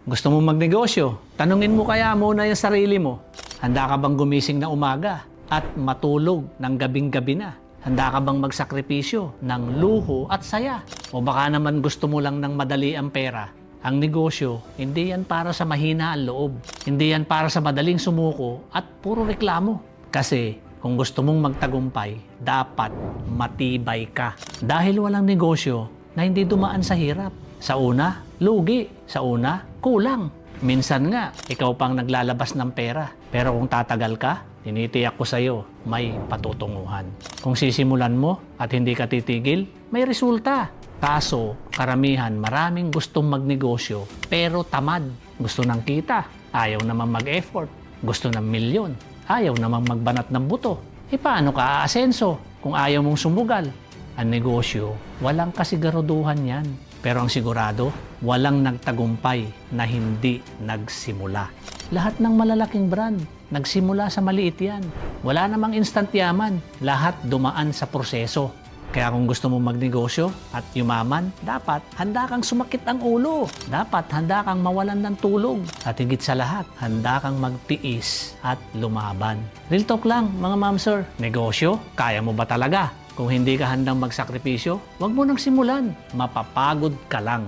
Gusto mo magnegosyo? Tanungin mo kaya muna yung sarili mo. Handa ka bang gumising na umaga at matulog ng gabing-gabi na? Handa ka bang magsakripisyo ng luho at saya? O baka naman gusto mo lang ng madali ang pera? Ang negosyo, hindi yan para sa mahina ang loob. Hindi yan para sa madaling sumuko at puro reklamo. Kasi kung gusto mong magtagumpay, dapat matibay ka. Dahil walang negosyo na hindi dumaan sa hirap. Sa una, lugi. Sa una, kulang. Minsan nga, ikaw pang naglalabas ng pera. Pero kung tatagal ka, tinitiyak ko sa'yo, may patutunguhan. Kung sisimulan mo at hindi ka titigil, may resulta. Kaso, karamihan, maraming gustong magnegosyo, pero tamad. Gusto ng kita, ayaw namang mag-effort. Gusto ng milyon, ayaw namang magbanat ng buto. E paano ka aasenso kung ayaw mong sumugal? Ang negosyo, walang kasiguraduhan yan. Pero ang sigurado, walang nagtagumpay na hindi nagsimula. Lahat ng malalaking brand, nagsimula sa maliit yan. Wala namang instant yaman. Lahat dumaan sa proseso. Kaya kung gusto mo magnegosyo at yumaman, dapat handa kang sumakit ang ulo. Dapat handa kang mawalan ng tulog. At higit sa lahat, handa kang magtiis at lumaban. Real talk lang, mga ma'am sir. Negosyo, kaya mo ba talaga? Kung hindi ka handang magsakripisyo, huwag mo nang simulan. Mapapagod ka lang.